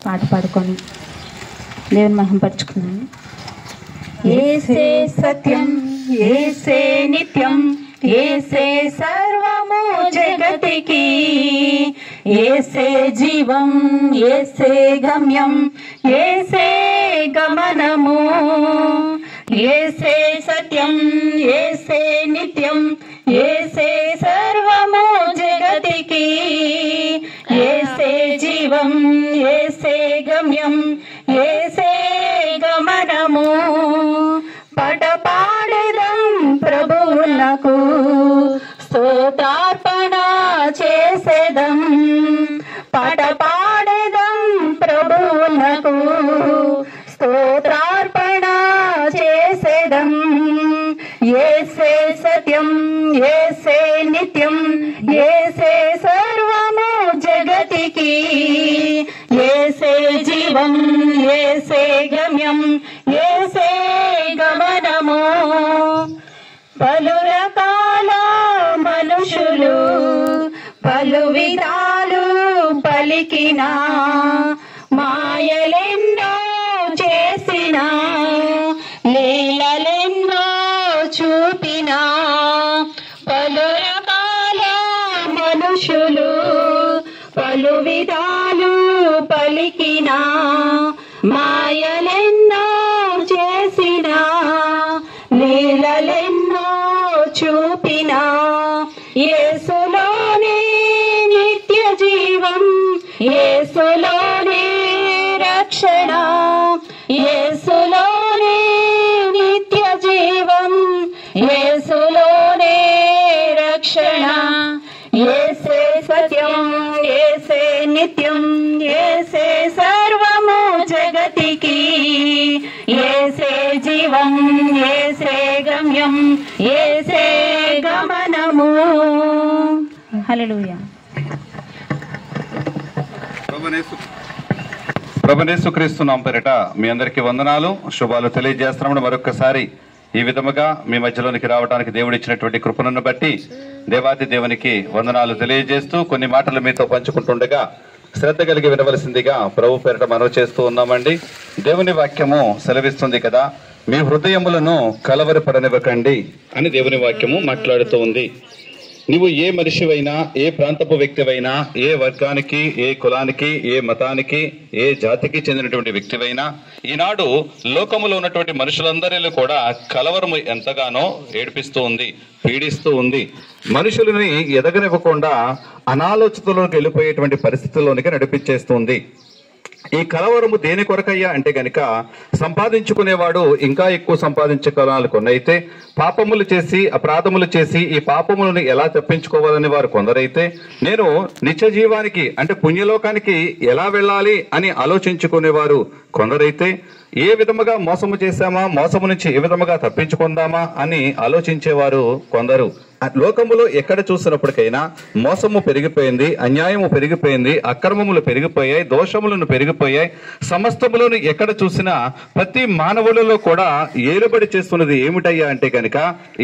పాట పాడుకొని దేవుని మహిమపరచుకున్నాను. యేసే సత్యం, యేసే నిత్యం, యేసే సర్వము జగతికి, యేసే జీవం, యేసే గమ్యం, యేసే గమనము. యేసే సత్యం, యేసే నిత్యం, యేసే సర్వము జగతికి, యేసే జీవం, యేసే గమ్యం, యేసే గమనము. పాట పాడేదం ప్రభువునకు, స్తోత్రార్పణ చేసేదం. పాట పాడేదం ప్రభువునకు, స్తోత్రార్పణ చేసేదం. యేసే సత్యం, యేసే నిత్యం, యేసే సర్వము జగతికి, యేసే జీవం, యేసే గమ్యం, యేసే గమనము. పలు రకాల మనుషులు పలు విధాలు పలికిన, మాయలెన్నో చేసిన, లీలలెన్నో చూపిన. పలు రకాల మనుషులు పలు విధాలు పలికిన, మాయలెన్నో చేసిన, లీలలెన్నో చూపిన. యేసులోనే నిత్య జీవం, యేసులోనే రక్షణ, యేసులోనే నిత్య జీవం, యేసులోనే రక్షణ. యేసే సత్యం, యేసే నిత్యం, యేసే సర్వము జగతికి, యేసే జీవం, యేసే గమ్యం, యేసే గమనము. హల్లెలూయా. ప్రభునేసుక్రీస్తు నామమున పేరిట మీ అందరికీ వందనాలు, శుభాలు తెలియజేస్తున్నాము. మరొకసారి ఈ విధముగా మీ మధ్యలోనికి రావడానికి దేవుడు ఇచ్చినటువంటి కృపను బట్టి దేవాది దేవునికి వందనాలు తెలియజేస్తూ కొన్ని మాటలు మీతో పంచుకుంటుండగా శ్రద్ధ కలిగి వినవలసిందిగా ప్రభు పేరిట మనవి చేస్తూ ఉన్నామండి. దేవుని వాక్యము సెలవిస్తుంది కదా, మీ హృదయములను కలవరపడనివ్వకండి అని దేవుని వాక్యము మాట్లాడుతూ ఉంది. నువ్వు ఏ మనిషివైనా, ఏ ప్రాంతపు వ్యక్తివైనా, ఏ వర్గానికి, ఏ కులానికి, ఏ మతానికి, ఏ జాతికి చెందినటువంటి వ్యక్తివైనా, ఈనాడు లోకములో ఉన్నటువంటి మనుషులందరిలో కూడా కలవరము ఎంతగానో ఏడిపిస్తూ ఉంది, పీడిస్తూ ఉంది. మనుషులని ఎదగనివ్వకుండా అనాలోచితలోకి వెళ్ళిపోయేటువంటి పరిస్థితుల్లోనికి నడిపించేస్తుంది. ఈ కలవరము దేని కొరకయ్యా అంటే గనక, సంపాదించుకునేవాడు ఇంకా ఎక్కువ సంపాదించుకోవాలి కొన్నైతే, పాపములు చేసి అపరాధములు చేసి ఈ పాపములను ఎలా తప్పించుకోవాలని వారు కొందరైతే, నేను నిత్య జీవానికి అంటే పుణ్యలోకానికి ఎలా వెళ్ళాలి అని ఆలోచించుకునేవారు కొందరైతే, ఏ విధముగా మోసము చేశామా, మోసము నుంచి ఏ విధముగా తప్పించుకుందామా అని ఆలోచించేవారు కొందరు. లోకములో ఎక్కడ చూసినప్పటికైనా మోసము పెరిగిపోయింది, అన్యాయము పెరిగిపోయింది, అక్రమములు పెరిగిపోయాయి, దోషములను పెరిగిపోయాయి. సమస్తములను ఎక్కడ చూసినా ప్రతి మానవులలో కూడా ఏలుబడి చేస్తున్నది ఏమిటయ్యా అంటే కనుక,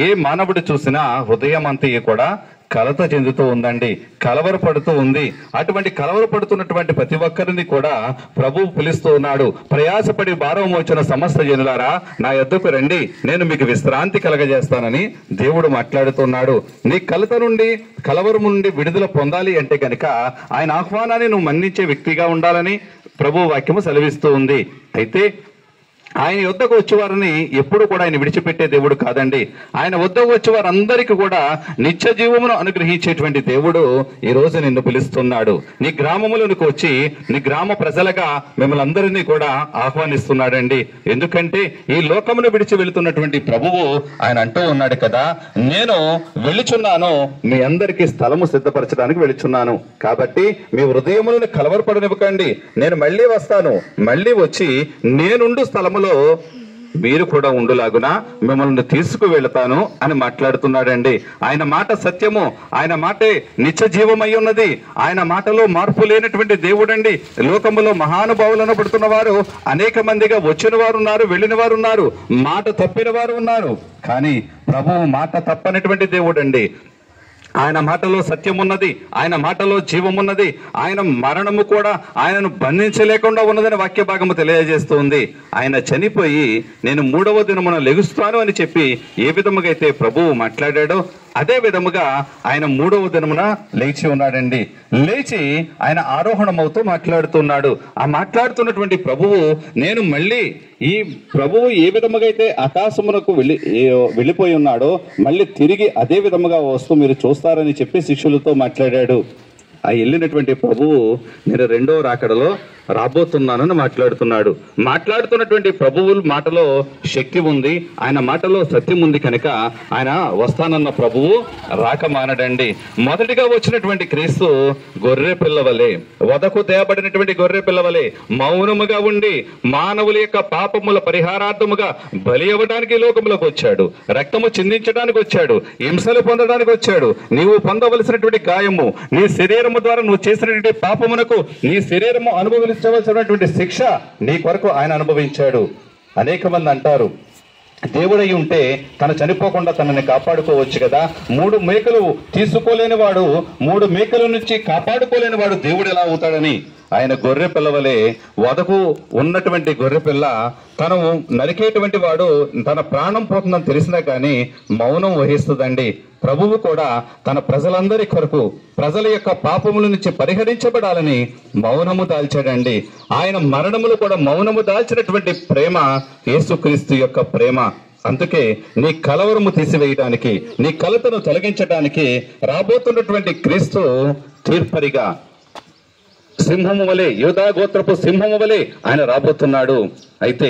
ఏ మానవుడు చూసినా హృదయం అంతా కూడా కలత చెందుతూ ఉందండి, కలవరపడుతూ ఉంది. అటువంటి కలవరపడుతున్నటువంటి ప్రతి ఒక్కరిని కూడా ప్రభువు పిలుస్తూ ఉన్నాడు. ప్రయాసపడి భారం మోచిన సమస్త జనులారా నా యొద్దకు రండి, నేను మీకు విశ్రాంతి కలగజేస్తానని దేవుడు మాట్లాడుతున్నాడు. నీ కలత నుండి, కలవరం నుండి విడుదల పొందాలి అంటే కనుక ఆయన ఆహ్వానాన్ని నువ్వు మన్నించే వ్యక్తిగా ఉండాలని ప్రభువు వాక్యము సెలవిస్తూ ఉంది. అయితే ఆయన వద్దకు వచ్చేవారిని ఎప్పుడు కూడా ఆయన విడిచిపెట్టే దేవుడు కాదండి. ఆయన వద్దకు వచ్చే వారందరికీ కూడా నిత్య జీవమును అనుగ్రహించేటువంటి దేవుడు ఈ రోజు నిన్ను పిలుస్తున్నాడు. నీ గ్రామములకు వచ్చి నీ గ్రామ ప్రజలుగా మిమ్మల్ని అందరినీ కూడా ఆహ్వానిస్తున్నాడండి. ఎందుకంటే ఈ లోకమును విడిచి వెళుతున్నటువంటి ప్రభువు ఆయన అంటూ ఉన్నాడు కదా, నేను వెళుచున్నాను, మీ అందరికీ స్థలము సిద్ధపరచడానికి వెళుచున్నాను. కాబట్టి మీ హృదయములను కలవరపడనివ్వకండి, నేను మళ్ళీ వస్తాను, మళ్ళీ వచ్చి నేనుండు స్థలములో మీరు కూడా ఉండులాగున మిమ్మల్ని తీసుకువెళతాను అని మాట్లాడుతున్నాడండి. ఆయన మాట సత్యము, ఆయన మాటే నిత్య జీవమై ఉన్నది. ఆయన మాటలో మార్పు లేనటువంటి దేవుడండి. లోకములో మహానుభావులు అనబడుతున్న వారు అనేక మందిగా వచ్చిన వారు ఉన్నారు, వెళ్ళిన వారు ఉన్నారు, మాట తప్పిన వారు ఉన్నారు. కానీ ప్రభువు మాట తప్పనటువంటి దేవుడండి. ఆయన మాటలో సత్యం ఉన్నది, ఆయన మాటలో జీవం ఉన్నది, ఆయన మరణము కూడా ఆయనను బంధించలేకుండా ఉన్నదని వాక్య భాగము తెలియజేస్తుంది. ఆయన చనిపోయి నేను 3వ దినమున లెగుస్తాను అని చెప్పి ఏ విధముగా అయితే ప్రభువు మాట్లాడాడో అదే విధముగా ఆయన 3వ దినమున లేచి ఉన్నాడండి. లేచి ఆయన ఆరోహణమవుతూ మాట్లాడుతున్నాడు. ఆ మాట్లాడుతున్నటువంటి ప్రభువు నేను మళ్ళీ ఈ ప్రభువు ఏ విధముగా అయితే ఆకాశమునకు వెళ్ళిపోయి ఉన్నాడో మళ్ళీ తిరిగి అదే విధముగా వస్తూ మీరు చూస్తారని చెప్పి శిష్యులతో మాట్లాడాడు. ఆ వెళ్ళినటువంటి ప్రభువు నేను 2వ రాకడలో రాబోతున్నానని మాట్లాడుతున్నాడు. మాట్లాడుతున్నటువంటి ప్రభువు మాటలో శక్తి ఉంది, ఆయన మాటలో సత్యం ఉంది కనుక ఆయన వస్తానన్న ప్రభువు రాక మానడండి. మొదటిగా వచ్చినటువంటి క్రీస్తు గొర్రె పిల్లవలే, వదకు తేబడినటువంటి గొర్రె పిల్లవలే మౌనముగా ఉండి మానవుల యొక్క పాపముల పరిహారార్థముగా బలి అవ్వడానికి లోకములకు వచ్చాడు, రక్తము చిందించడానికి వచ్చాడు, హింసలు పొందడానికి వచ్చాడు. నీవు పొందవలసినటువంటి గాయము, నీ శరీరము ద్వారా నువ్వు చేసినటువంటి పాపమునకు నీ శరీరము అనుభవించవలసినటువంటి శిక్ష నీ కొరకు ఆయన అనుభవించాడు. అనేక మంది అంటారు దేవుడై ఉంటే తను చనిపోకుండా తనని కాపాడుకోవచ్చు కదా, 3 మేకలు తీసుకోలేని వాడు 3 మేకల నుంచి కాపాడుకోలేని వాడు దేవుడు ఎలా అవుతాడని. ఆయన గొర్రె పిల్లవలే వదకు ఉన్నటువంటి గొర్రె పిల్ల తను నరికేటువంటి వాడు తన ప్రాణం పోతుందని తెలిసినా కానీ మౌనం వహిస్తుందండి. ప్రభువు కూడా తన ప్రజలందరి కొరకు ప్రజల యొక్క పాపముల నుంచి పరిహరించబడాలని మౌనము దాల్చాడండి. ఆయన మరణములు కూడా మౌనము దాల్చినటువంటి ప్రేమ యేసుక్రీస్తు యొక్క ప్రేమ. అందుకే నీ కలవరము తీసివేయడానికి, నీ కలతను తొలగించడానికి రాబోతున్నటువంటి క్రీస్తు తీర్పరిగా సింహము వలె, యూదా గోత్రపు సింహము వలె ఆయన రాబోతున్నాడు. అయితే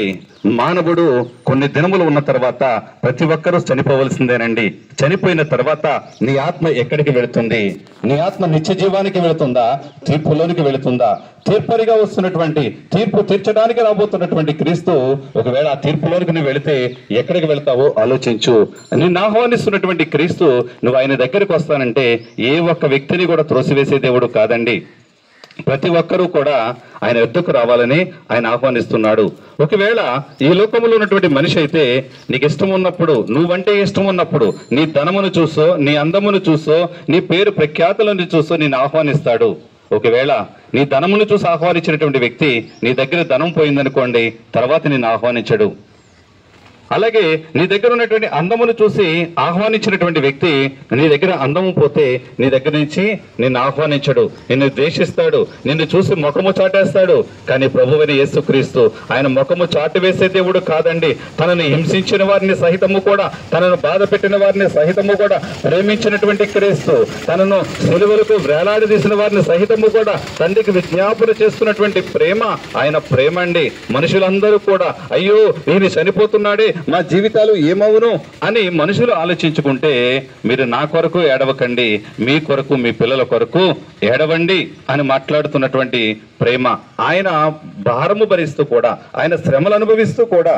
మానవుడు కొన్ని దినములు ఉన్న తర్వాత ప్రతి ఒక్కరూ చనిపోవలసిందేనండి. చనిపోయిన తర్వాత నీ ఆత్మ ఎక్కడికి వెళుతుంది? నీ ఆత్మ నిత్య జీవానికి వెళుతుందా, తీర్పులోనికి వెళుతుందా? తీర్పరిగా వస్తున్నటువంటి తీర్పు తీర్చడానికి రాబోతున్నటువంటి క్రీస్తు ఒకవేళ ఆ తీర్పులోనికి నువ్వు వెళితే ఎక్కడికి వెళ్తావో ఆలోచించు. నిన్ను ఆహ్వానిస్తున్నటువంటి క్రీస్తు నువ్వు ఆయన దగ్గరికి వస్తానంటే ఏ ఒక్క వ్యక్తిని కూడా త్రోసివేసే దేవుడు కాదండి. ప్రతి ఒక్కరూ కూడా ఆయన యొద్దకు రావాలని ఆయన ఆహ్వానిస్తున్నాడు. ఒకవేళ ఈ లోకంలో ఉన్నటువంటి మనిషి అయితే నీకు ఇష్టం ఉన్నప్పుడు, నువ్వంటే ఇష్టం ఉన్నప్పుడు, నీ ధనమును చూసో, నీ అందమును చూసో, నీ పేరు ప్రఖ్యాతులను చూసో నిన్ను ఆహ్వానిస్తాడు. ఒకవేళ నీ ధనమును చూసి ఆహ్వానించినటువంటి వ్యక్తి నీ దగ్గర ధనం పోయిందనుకోండి, తర్వాత నిన్ను ఆహ్వానించడు. అలాగే నీ దగ్గర ఉన్నటువంటి అందమును చూసి ఆహ్వానించినటువంటి వ్యక్తి నీ దగ్గర అందము పోతే నీ దగ్గర నుంచి నిన్ను ఆహ్వానించడు, నిన్ను ద్వేషిస్తాడు, నిన్ను చూసి ముఖము చాటేస్తాడు. కానీ ప్రభువైన యేసుక్రీస్తు ఆయన ముఖము చాటు వేసే దేవుడు కాదండి. తనను హింసించిన వారిని సహితము కూడా, తనను బాధ పెట్టిన వారిని సహితము కూడా ప్రేమించినటువంటి క్రీస్తు, తనను సిలువలకు వేలాడదీసిన వారిని సహితము కూడా తండ్రికి విజ్ఞాపన చేస్తున్నటువంటి ప్రేమ ఆయన ప్రేమ అండి. మనుషులందరూ కూడా అయ్యో నేను చనిపోతున్నాడే, మా జీవితాలు ఏమవును అని మనుషులు ఆలోచించుకుంటే మీరు నా కొరకు ఏడవకండి, మీ కొరకు మీ పిల్లల కొరకు ఏడవండి అని మాట్లాడుతున్నటువంటి ప్రేమ. ఆయన భారము భరిస్తూ కూడా, ఆయన శ్రమలు అనుభవిస్తూ కూడా,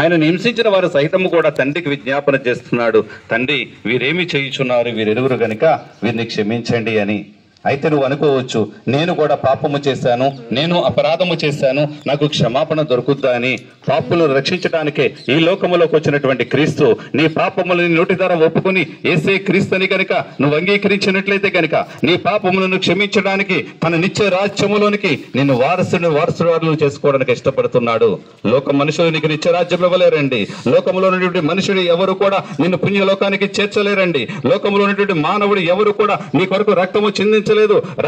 ఆయన హింసించిన వారు సైతము కూడా తండ్రికి విజ్ఞాపన చేస్తున్నాడు, తండ్రి వీరేమి చేయుచున్నారు, వీరెరుగురు గనుక వీరిని క్షమించండి అని. అయితే నువ్వు అనుకోవచ్చు నేను కూడా పాపము చేశాను, నేను అపరాధము చేశాను, నాకు క్షమాపణ దొరుకుద్దా అని. పాపులను రక్షించడానికే ఈ లోకములోకి వచ్చినటువంటి క్రీస్తు నీ పాపములను నోటి ద్వారా ఒప్పుకొని యేసే క్రీస్తుని కనుక నువ్వు అంగీకరించినట్లయితే కనుక నీ పాపములను క్షమించడానికి తన నిత్య రాజ్యములోనికి నిన్ను వారసురాలు చేసుకోవడానికి ఇష్టపడుతున్నాడు. లోక మనుషులు నీకు నిత్య రాజ్యం ఇవ్వలేరండి. లోకంలో ఉన్నటువంటి మనుషుడు ఎవరు కూడా నిన్ను పుణ్యలోకానికి చేర్చలేరండి. లోకంలో ఉన్నటువంటి మానవుడు ఎవరు కూడా నీ కొరకు రక్తము చిందించలేదు.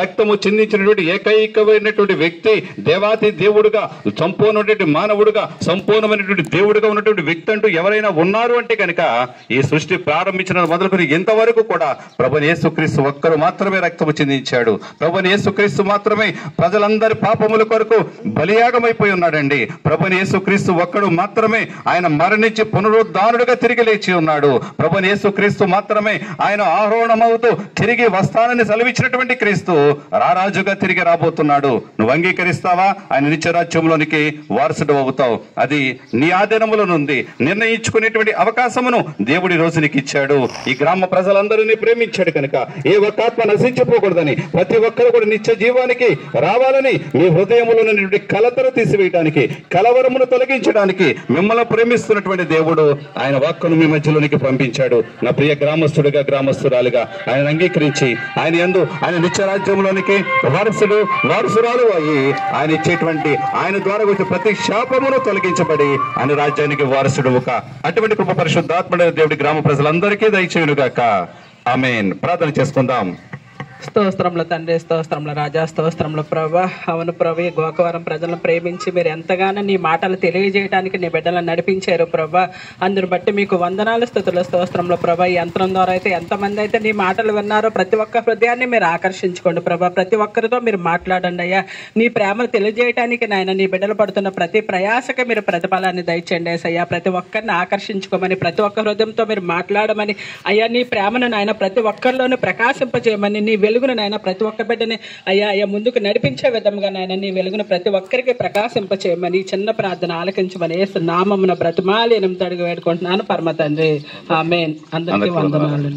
రక్తము చిందించినటువంటి ఏకైకమైనటువంటి వ్యక్తి, దేవాతి దేవుడుగా, సంపూర్ణమైనటువంటి మానవుడుగా, సంపూర్ణమైనటువంటి దేవుడుగా ఉన్నటువంటి వ్యక్తి అంటూ ఎవరైనా ఉన్నారు అంటే కనుక ఈ సృష్టి ప్రారంభించిన మొదలుకొని ఎంతవరకు కూడా ప్రభువైన యేసుక్రీస్తు ఒక్కరు మాత్రమే రక్తము చిందించాడు. ప్రభువైన యేసుక్రీస్తు మాత్రమే ప్రజలందరి పాపముల కొరకు బలియాగమైపోయి ఉన్నాడండి. ప్రభువైన యేసుక్రీస్తు ఒక్కడు మాత్రమే ఆయన మరణించి పునరుద్ధానుడుగా తిరిగి లేచి ఉన్నాడు. ప్రభువైన యేసుక్రీస్తు మాత్రమే ఆయన ఆరోహణమవుతూ తిరిగి వస్తానని సెలవిచ్చినటువంటి క్రీస్తు రారాజుగా తిరిగి రాబోతున్నాడు. నువ్వు అంగీకరిస్తావా? ఆయన నిత్యరాజ్యంలోనికి వారసుడు అవుతావు. అది నీ ఆధీనములోనుంది. నిర్ణయించుకునేటువంటి అవకాశమును దేవుడి రోజు నీకు ఇచ్చాడు. ఈ గ్రామ ప్రజలందరినీ ప్రేమించాడు కనుక ఏ ఒక్క ఆత్మ నశించిపోకూడదని, ప్రతి ఒక్కరు కూడా నిత్య జీవానికి రావాలని, మీ హృదయములో ఉన్నటువంటి కలతను తీసివేయడానికి, కలవరమును తొలగించడానికి మిమ్మల్ని ప్రేమిస్తున్నటువంటి దేవుడు ఆయన వాక్కును మీ మధ్యలోనికి పంపించాడు. నా ప్రియ గ్రామస్తుడిగా, గ్రామస్తురాలుగా ఆయన అంగీకరించి ఆయన యందు ఆయన నిత్య రాజ్యంలోనికి వారసురాలు అయ్యి ఆయన ఇచ్చేటువంటి ఆయన ద్వారా వచ్చే ప్రతి శాపమును తొలగించబడి ఆయన రాజ్యానికి వారసుడు అటువంటి కృప పరిశుద్ధాత్మ దేవుడి గ్రామ ప్రజలందరికీ దయచేయునుగాక. ఆమేన్. ప్రార్థన చేసుకుందాం. స్తోత్రముల తండ్రి, స్తోత్రముల రాజా, స్తోత్రముల ప్రభా. అవును ప్రభు, గోకవరం ప్రజలను ప్రేమించి మీరు ఎంతగానో నీ మాటలు తెలియజేయడానికి నీ బిడ్డలను నడిపించారు ప్రభా. అందుని బట్టి మీకు వందనాలు, స్తుతుల స్తోత్రముల ప్రభా. ఈ యంత్రం ద్వారా అయితే ఎంతమంది అయితే నీ మాటలు విన్నారో ప్రతి ఒక్క హృదయాన్ని మీరు ఆకర్షించుకోండి ప్రభా. ప్రతి ఒక్కరితో మీరు మాట్లాడండి అయ్యా. నీ ప్రేమను తెలియజేయడానికి నాయన నీ బిడ్డలు పడుతున్న ప్రతి ప్రయాసకి మీరు ప్రతిఫలాన్ని దయచేయండి అయ్యా. ప్రతి ఒక్కరిని ఆకర్షించుకోమని, ప్రతి ఒక్క హృదయంతో మీరు మాట్లాడమని అయ్యా. నీ ప్రేమను నాయన ప్రతి ఒక్కరిలోనూ ప్రకాశింపజేయమని, నీ వెలుగును నాయన ప్రతి ఒక్క బిడ్డని అయ్యా ముందుకు నడిపించే విధంగా నాయన నీ వెలుగును ప్రతి ఒక్కరికి ప్రకాశింపచేయమని చిన్న ప్రార్థన ఆలకించమని యేసు నామమున బ్రతిమాలి 8 అడుగు వేడుకుంటున్నాను పరమ తండ్రి. ఆమేన్. అందరికీ వందనాలు.